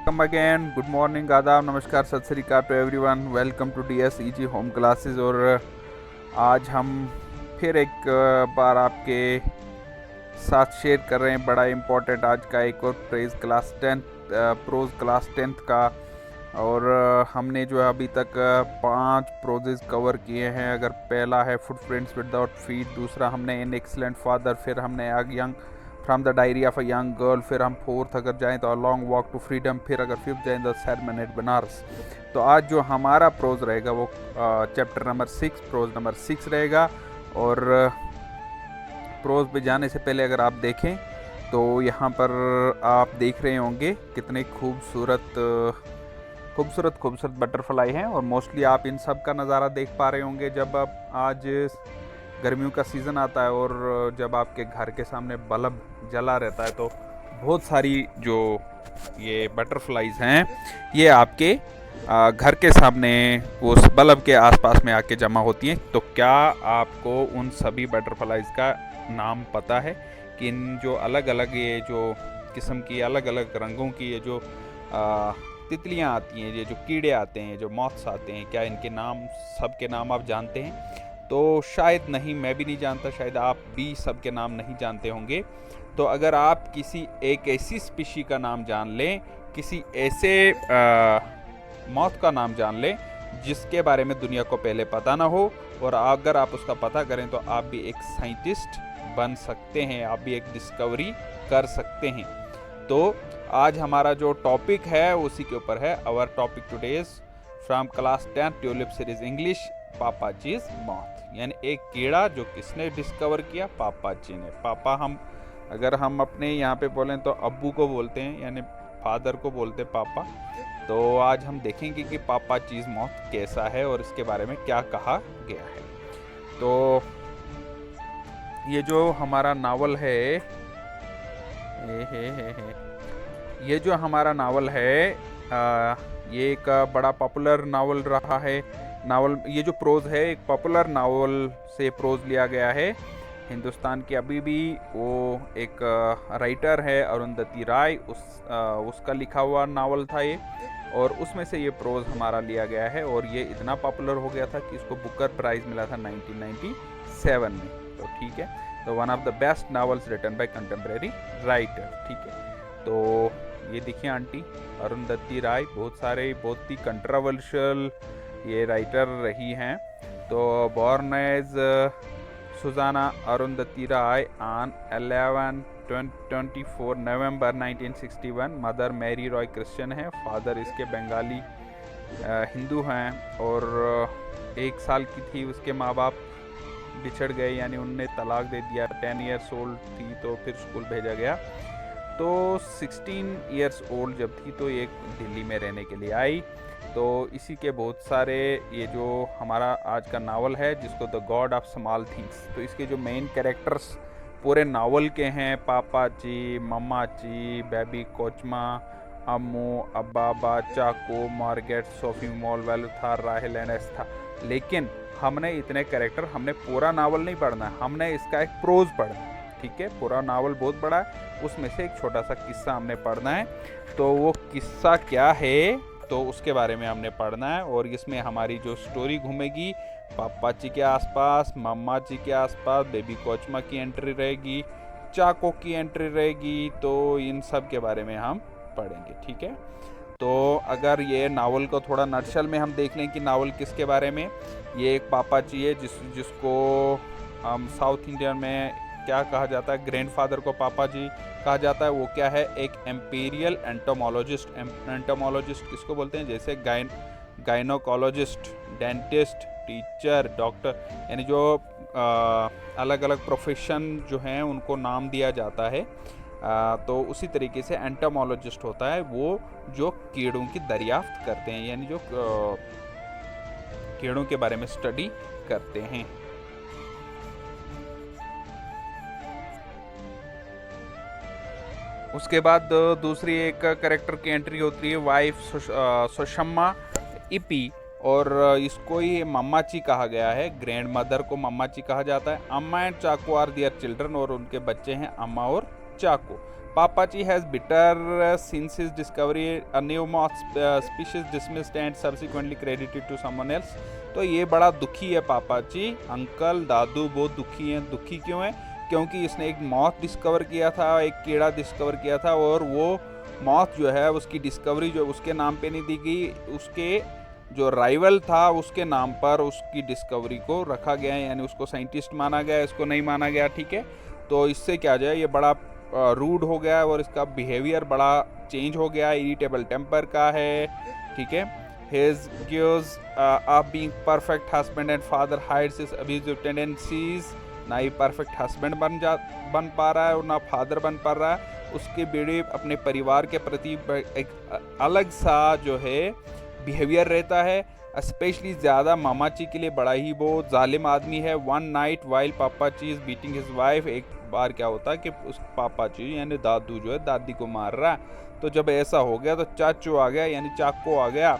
Welcome again, good morning, आदाब, नमस्कार, सत श्री अकाल to everyone. Welcome to DSEG home classes. और आज हम फिर एक बार आपके साथ शेयर कर रहे हैं बड़ा इम्पोर्टेंट आज का एक और प्रोज क्लास टेंथ का। और हमने जो है अभी तक 5 प्रोजेज कवर किए हैं। अगर पहला है फुटप्रिंट्स विदाउट फीट, दूसरा हमने एन एक्सलेंट फादर, फिर हमने young from the diary of a young girl, फिर हम फोर्थ अगर जाएं तो a long walk to freedom, फिर अगर फिफ्थ जाएं तो सेरेमनी एट बनारस। तो आज जो हमारा प्रोज रहेगा वो चैप्टर नंबर 6 प्रोज नंबर 6 रहेगा। और प्रोज पे जाने से पहले अगर आप देखें तो यहाँ पर आप देख रहे होंगे कितने खूबसूरत बटरफ्लाई हैं। और मोस्टली आप इन सब का नज़ारा देख पा रहे होंगे जब आप आज गर्मियों का सीज़न आता है और जब आपके घर के सामने बल्ब जला रहता है तो बहुत सारी जो ये बटरफ्लाइज हैं ये आपके घर के सामने उस बल्ब के आसपास में आके जमा होती हैं। तो क्या आपको उन सभी बटरफ्लाइज का नाम पता है कि इन जो अलग अलग ये जो किस्म की अलग अलग रंगों की ये जो तितलियां आती हैं, ये जो कीड़े आते हैं, जो मॉथ्स आते हैं, क्या इनके नाम सबके नाम आप जानते हैं? तो शायद नहीं, मैं भी नहीं जानता, शायद आप भी सबके नाम नहीं जानते होंगे। तो अगर आप किसी एक ऐसी स्पीशी का नाम जान लें, किसी ऐसे मौत का नाम जान लें जिसके बारे में दुनिया को पहले पता ना हो, और अगर आप उसका पता करें तो आप भी एक साइंटिस्ट बन सकते हैं, आप भी एक डिस्कवरी कर सकते हैं। तो आज हमारा जो टॉपिक है उसी के ऊपर है। Our topic today is from class 10 Tulip series English, Papachi's moth. यानी एक कीड़ा जो किसने डिस्कवर किया? पापा जी ने। पापा अगर हम अपने यहाँ पे बोलें तो अब्बू को बोलते हैं, यानी फादर को बोलते हैं पापा। तो आज हम देखेंगे कि पापाजीज मॉथ कैसा है और इसके बारे में क्या कहा गया है। तो ये जो हमारा नावल है ये जो हमारा नावल है ये एक बड़ा पॉपुलर नावल रहा है। ये जो प्रोज है एक पॉपुलर नावल से प्रोज लिया गया है। हिंदुस्तान की अभी भी वो एक राइटर है अरुंधति राय, उसका लिखा हुआ नावल था ये, और उसमें से ये प्रोज हमारा लिया गया है। और ये इतना पॉपुलर हो गया था कि इसको बुकर प्राइज मिला था 1997 में। तो ठीक है, तो one of the best novels written by contemporary writer. ठीक है, तो ये देखिए आंटी अरुंधति राय, बहुत ही कंट्रोवर्शियल ये राइटर रही हैं। तो born as Suzanna Arundhati Roy on 24 November 1961। Mother Mary Roy Christian है, फादर इसके बंगाली हिंदू हैं। और 1 साल की थी उसके माँ बाप बिछड़ गए, यानी उनने तलाक दे दिया। 10 ईयर्स ओल्ड थी तो फिर स्कूल भेजा गया। तो 16 ईयर्स ओल्ड जब थी तो ये दिल्ली में रहने के लिए आई। तो इसी के बहुत सारे ये जो हमारा आज का नावल है जिसको the God of small things, तो इसके जो मेन कैरेक्टर्स पूरे नावल के हैं पापा जी, मम्मा जी, बेबी कोचमा, अम्मू, अब्बा, Chacko, Margaret, Sophie Mol, Velutha, Rahel and Estha. लेकिन हमने इतने कैरेक्टर, हमने पूरा नावल नहीं पढ़ना है, हमने इसका एक प्रोज पढ़ना है। ठीक है, पूरा नावल बहुत बड़ा है, उसमें से एक छोटा सा किस्सा हमने पढ़ना है। तो वो किस्सा क्या है तो उसके बारे में हमने पढ़ना है। और इसमें हमारी जो स्टोरी घूमेगी पापा जी के आसपास, मम्मा जी के आसपास, बेबी कोचमा की एंट्री रहेगी, चाको की एंट्री रहेगी। तो इन सब के बारे में हम पढ़ेंगे। ठीक है, तो अगर ये नावल को थोड़ा नटशल में हम देख लें कि नावल किसके बारे में। ये एक पापा जी है जिसको हम साउथ इंडियन में क्या कहा जाता है, ग्रैंडफादर को पापा जी कहा जाता है। वो क्या है? एक एम्पीरियल एंटोमोलॉजिस्ट। एंटोमोलॉजिस्ट किसको बोलते हैं? जैसे गायनोकोलॉजिस्ट, डेंटिस्ट, टीचर, डॉक्टर, यानी जो अलग अलग प्रोफेशन जो हैं उनको नाम दिया जाता है। तो उसी तरीके से एंटोमोलॉजिस्ट होता है वो जो कीड़ों की दरियाफ्त करते हैं, यानी जो कीड़ों के बारे में स्टडी करते हैं। उसके बाद दूसरी एक कैरेक्टर की एंट्री होती है वाइफ सुषमा इपी, और इसको ही मम्मा जी कहा गया है। ग्रैंड मदर को मम्मा जी कहा जाता है। Amma and Chacko are their children, और उनके बच्चे हैं अम्मा और चाको। Papachi has bitter since his discovery a new moth species dismissed and subsequently credited to someone else. तो ये बड़ा दुखी है पापाची, अंकल दादू बहुत दुखी हैं। दुखी क्यों है? क्योंकि इसने एक मॉथ डिस्कवर किया था, एक कीड़ा डिस्कवर किया था, और वो मॉथ जो है उसकी डिस्कवरी जो उसके नाम पे नहीं दी गई, उसके जो राइवल था उसके नाम पर उसकी डिस्कवरी को रखा गया है, यानी उसको साइंटिस्ट माना गया, इसको नहीं माना गया। ठीक है, तो इससे क्या जाए, ये बड़ा रूड हो गया और इसका बिहेवियर बड़ा चेंज हो गया, इरिटेबल टेम्पर का है। ठीक है, his gives of being perfect husband and father hides his abusive tendencies. ना ही परफेक्ट हस्बैंड बन पा रहा है और ना फादर बन पा रहा है। उसके बेटे अपने परिवार के प्रति एक अलग सा जो है बिहेवियर रहता है, स्पेशली ज़्यादा मामाची के लिए बड़ा ही वो जालिम आदमी है। One night while Papachi is beating his wife, एक बार क्या होता है कि उस पापाची यानी दादू जो है दादी को मार रहा है। तो जब ऐसा हो गया तो चाचू आ गया, यानी चाको आ गया।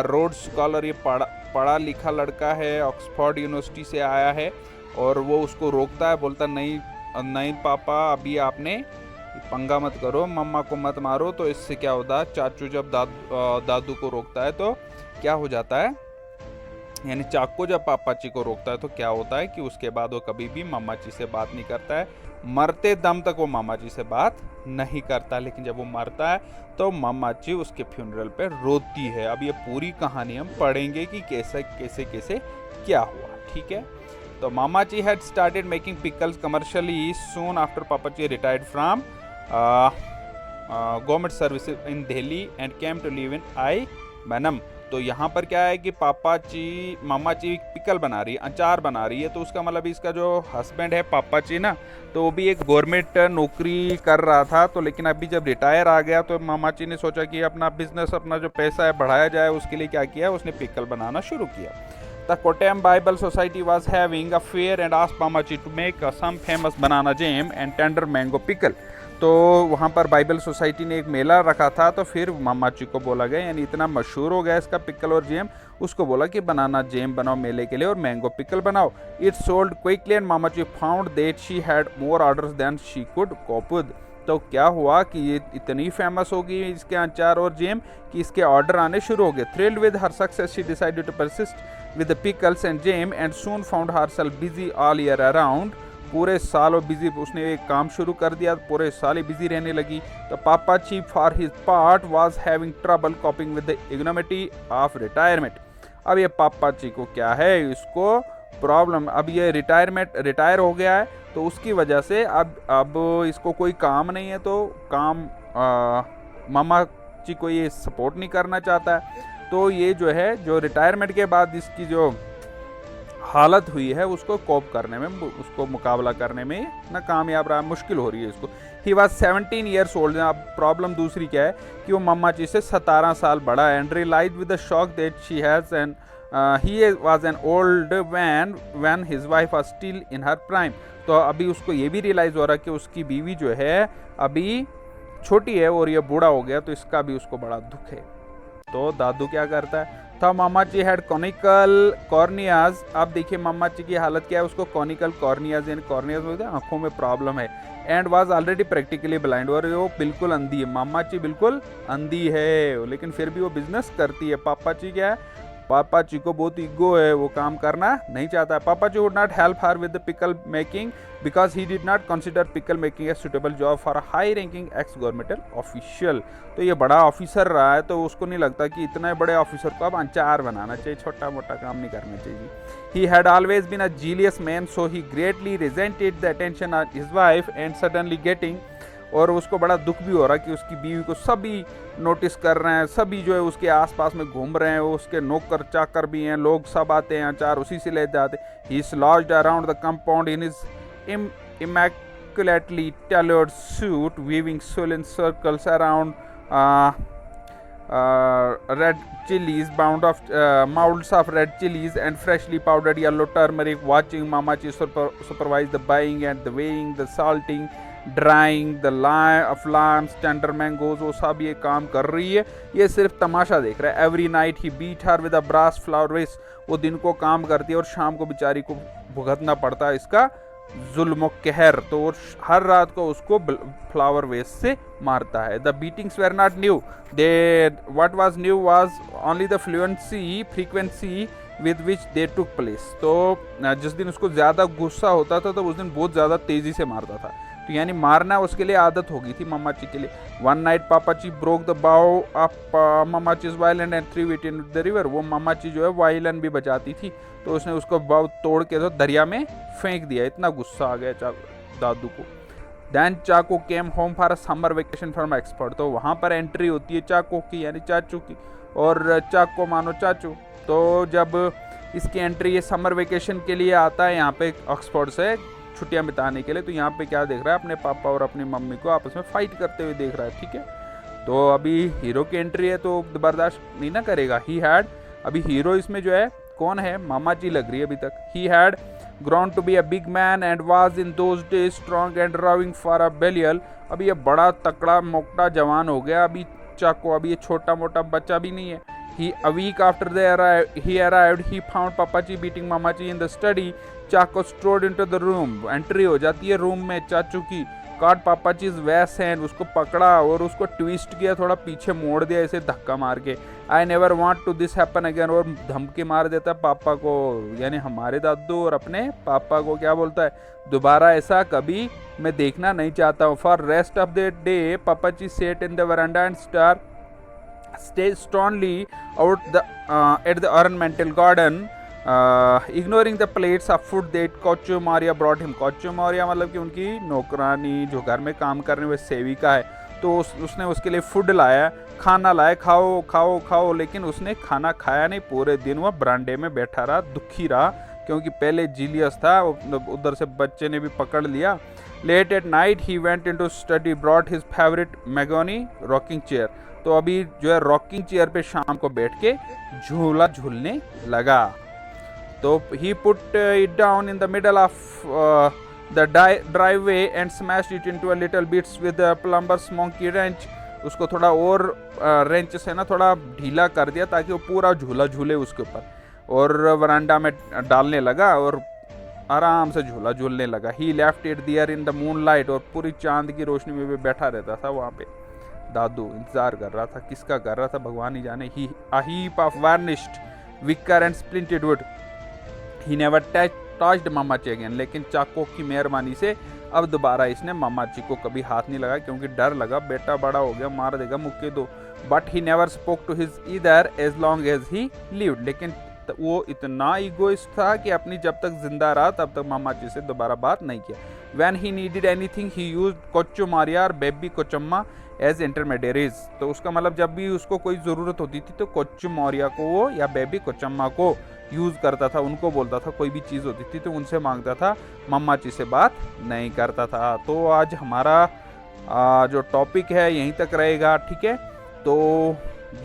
रोड स्कॉलर, ये पढ़ा लिखा लड़का है, ऑक्सफोर्ड यूनिवर्सिटी से आया है, और वो उसको रोकता है, बोलता नहीं नहीं पापा अभी आपने पंगा मत करो, मम्मा को मत मारो। तो इससे क्या होता है, चाचू जब दादू को रोकता है तो क्या हो जाता है, यानी चाको जब पापाची को रोकता है तो क्या होता है कि उसके बाद वो कभी भी मामाची से बात नहीं करता है। मरते दम तक वो मामाची से बात नहीं करता, लेकिन जब वो मरता है तो मामाची उसके फ्यूनरल पे रोती है। अब ये पूरी कहानी हम पढ़ेंगे कि कैसे कैसे कैसे क्या हुआ। ठीक है, तो मामाची had started making pickles commercially soon after Papachi retired from government service in Delhi and came to live in Ayemenem. तो यहाँ पर क्या है कि मामाची पिकल बना रही है, अचार बना रही है। तो उसका मतलब इसका जो हस्बैंड है पापाची ना, तो वो भी एक गवर्नमेंट नौकरी कर रहा था। तो लेकिन अभी जब रिटायर आ गया तो मामाची ने सोचा कि अपना बिजनेस, अपना जो पैसा है बढ़ाया जाए। उसके लिए क्या किया, उसने पिकल बनाना शुरू किया। The Kottayam Bible Society was having a fair and asked Mamachi to make some famous banana jam and tender mango pickle. तो वहाँ पर बाइबल सोसाइटी ने एक मेला रखा था, तो फिर मामाची को बोला गया, यानी इतना मशहूर हो गया इसका पिकल और जैम, उसको बोला कि बनाना जैम बनाओ मेले के लिए और मैंगो पिकल बनाओ। It sold quickly and Mammachi found that she had more orders than she could cope with. तो क्या हुआ कि ये इतनी फेमस हो गई इसके अचार और जैम कि इसके ऑर्डर आने शुरू हो गए। Thrilled with her success she decided to persist with the pickles and jam and soon found herself busy all year around. पूरे साल वो बिजी, उसने एक काम शुरू कर दिया, पूरे साल ही बिजी रहने लगी। तो Papachi for his part was having trouble coping with the ignominy of retirement. अब ये पापाची को क्या है, इसको प्रॉब्लम, अब ये रिटायर हो गया है, तो उसकी वजह से अब इसको कोई काम नहीं है, तो काम मामाची को ये सपोर्ट नहीं करना चाहता है। तो ये जो है, जो रिटायरमेंट के बाद इसकी जो हालत हुई है उसको कोप करने में, उसको मुकाबला करने में नाकामयाब रहा, मुश्किल हो रही है इसको। He was 17 years old. अब प्रॉब्लम दूसरी क्या है कि वो मामाची से 17 साल बड़ा है। And realise with the shock that she has an he was an old man when his wife was still in her prime. तो अभी उसको ये भी रियलाइज हो रहा है कि उसकी बीवी जो है अभी छोटी है और ये बूढ़ा हो गया, तो इसका भी उसको बड़ा दुख है। तो दादू क्या करता है, था मामाची हैड कॉनिकल कॉर्नियाज। अब देखिए मामाची की हालत क्या है, उसको कॉनिकल कॉर्नियाज यानी कॉर्नियाज बोलते हैं, आंखों में प्रॉब्लम है। And was already practically blind, और वो बिल्कुल अंधी है, मामाची बिल्कुल अंधी है, लेकिन फिर भी वो बिजनेस करती है। पापाची क्या है, पापाची को बहुत ईगो है, वो काम करना नहीं चाहता। Papachi would not help her with the pickle making because he did not consider pickle making a suitable job for a high ranking ex governmental official. तो ये बड़ा ऑफिसर रहा है, तो उसको नहीं लगता कि इतने बड़े ऑफिसर को अब अचार बनाना चाहिए, छोटा मोटा काम नहीं करना चाहिए। He had always been a jealous man, so he greatly resented the attention of his wife and suddenly getting, और उसको बड़ा दुख भी हो रहा कि उसकी बीवी को सभी नोटिस कर रहे हैं, सभी जो है उसके आसपास में घूम रहे हैं, वो उसके नौकर चाकर भी हैं, लोग सब आते हैं, अचार उसी से ले जाते। He is lodged around the compound in his immaculately tailored suit, weaving swollen circles around red chilies, mounds of red chilies and freshly powdered yellow turmeric, watching Mamachi supervise the buying and the weighing, the salting, drying the of lambs, tender mangoes, वो सब ये काम कर रही है, ये सिर्फ तमाशा देख रहा है। Every night he beat her with a brass flower race, वो दिन को काम करती है और शाम को बेचारी को भुगतना पड़ता है इसका जुल्म कहर, तो वो हर रात को उसको फ्लावर वेस्ट से मारता है। The beatings were not new, they what was new was only the frequency with which they took place. तो जिस दिन उसको ज़्यादा गुस्सा होता था तो उस दिन बहुत ज़्यादा तेज़ी से मारता था, तो यानी मारना उसके लिए आदत हो गई थी मामाची के लिए। One night Papachi broke the bow of Mammachi's violin and threw it in the river. वो मामाची जो है वायलिन भी बजाती थी, तो उसने उसको बाउ तोड़ के तो दरिया में फेंक दिया, इतना गुस्सा आ गया दादू को। Then Chacko came home for a summer vacation from expert. तो वहाँ पर एंट्री होती है चाको की यानी चाचू की, और चाको मानो चाचू। तो जब इसकी एंट्री ये समर वेकेशन के लिए आता है यहाँ पे ऑक्सफोर्ड से छुट्टियां बिताने के लिए, तो यहाँ पे क्या देख रहा है, अपने पापा और अपनी मम्मी को आपस में फाइट करते हुए देख रहा है, ठीक है। तो अभी हीरो की एंट्री है तो बर्दाश्त नहीं ना करेगा। ही हैड, अभी हीरो इसमें जो है कौन है, मामा जी लग रही है अभी तक। He had grown to be a big man and was in those days strong and raving for a बेलियल। अभी ये बड़ा तकड़ा मोटा जवान हो गया अभी चाको, अभी ये छोटा मोटा बच्चा भी नहीं है। A week after he arrived, he found Papaji beating Mamaji in the study. Chaco strode into the room. Entry हो जाती है रूम में चाचू की। काट पापाचीज वैस हैंड, उसको पकड़ा और उसको ट्विस्ट किया, थोड़ा पीछे मोड़ दिया ऐसे धक्का मार के। I never want to this happen again, और धमकी मार देता है पापा को, यानी हमारे दादू और अपने पापा को क्या बोलता है, दोबारा ऐसा कभी मैं देखना नहीं चाहता हूँ। For rest of the day Papachi sat in the veranda and star stay sternly out at the ornamental garden, ignoring the plates of food that Kochu Maria brought him. Kochu Maria मतलब कि उनकी नौकरानी जो घर में काम करने वाली सेविका है, तो उसने उसके लिए फूड लाया, खाना लाया, खाओ खाओ खाओ, लेकिन उसने खाना खाया नहीं। पूरे दिन वह बरांडे में बैठा रहा, दुखी रहा, क्योंकि पहले जीलियस था, उधर से बच्चे ने भी पकड़ लिया। Late at night he went into study, brought his favourite mahogany rocking chair. तो अभी जो है रॉकिंग चेयर पे शाम को बैठ के झूला झूलने लगा। तो he put it down in the middle of the driveway and smashed it into a little bits with plumber's monkey wrench. उसको थोड़ा और रेंच से ना थोड़ा ढीला कर दिया ताकि वो पूरा झूला झूले उसके ऊपर, और वरांडा में डालने लगा और आराम से झूला झूलने लगा। He left it there in the moonlight, और पूरी चांद की रोशनी में भी बैठा रहता था वहाँ पे। दादू इंतजार कर रहा था, किसका कर रहा था भगवान ही जाने। ही a heap of varnished wicker and splintered wood. He never touched मामाची अगेन। लेकिन चाको की मेहरबानी से अब दोबारा इसने मामाची को कभी हाथ नहीं लगा, क्योंकि डर लगा बेटा बड़ा हो गया, मार देगा मुक्के दो। But he never spoke to his either as long as he lived. लेकिन वो इतना ईगोइस्ट था कि अपनी जब तक जिंदा रहा तब तक मामाची से दोबारा बात नहीं किया। When he needed anything, he used कोच्चू Maria और बेबी कोचम्मा एज इंटरमीडियरीज। तो उसका मतलब जब भी उसको कोई ज़रूरत होती थी तो कोच्चू मौर्या को वो या बेबी कोचम्मा को यूज़ करता था, उनको बोलता था। कोई भी चीज़ होती थी तो उनसे मांगता था, मामाची से बात नहीं करता था। तो आज हमारा जो टॉपिक है यहीं तक रहेगा, ठीक है। तो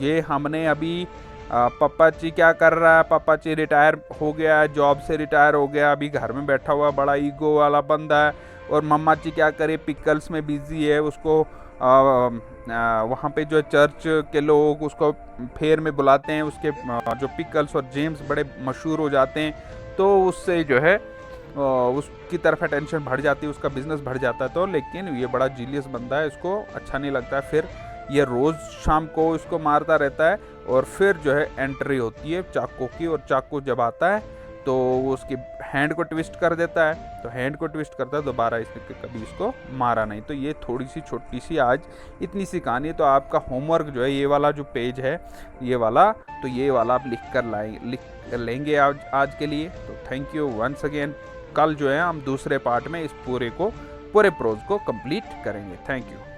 ये हमने अभी पापाची क्या कर रहा है, पापाची रिटायर हो गया है, जॉब से रिटायर हो गया, अभी घर में बैठा हुआ बड़ा ईगो वाला बंदा है। और मामाची क्या करे, पिकल्स में बिजी है, उसको वहाँ पे जो चर्च के लोग उसको फेयर में बुलाते हैं, उसके जो पिकल्स और जेम्स बड़े मशहूर हो जाते हैं, तो उससे जो है उसकी तरफ अटेंशन बढ़ जाती है, उसका बिजनेस बढ़ जाता है। तो लेकिन ये बड़ा जीलियस बंदा है, इसको अच्छा नहीं लगता है। फिर ये रोज़ शाम को इसको मारता रहता है, और फिर जो है एंट्री होती है चाकू की, और चाकू जब आता है तो वो उसकी हैंड को ट्विस्ट कर देता है। तो हैंड को ट्विस्ट करता है, दोबारा इसने कभी इसको मारा नहीं। तो ये थोड़ी सी छोटी सी आज इतनी सी कहानी है। तो आपका होमवर्क जो है ये वाला जो पेज है ये वाला, तो ये वाला आप लिख लेंगे आज के लिए। तो थैंक यू वंस अगेन। कल जो है हम दूसरे पार्ट में इस पूरे प्रोज को कंप्लीट करेंगे। Thank you.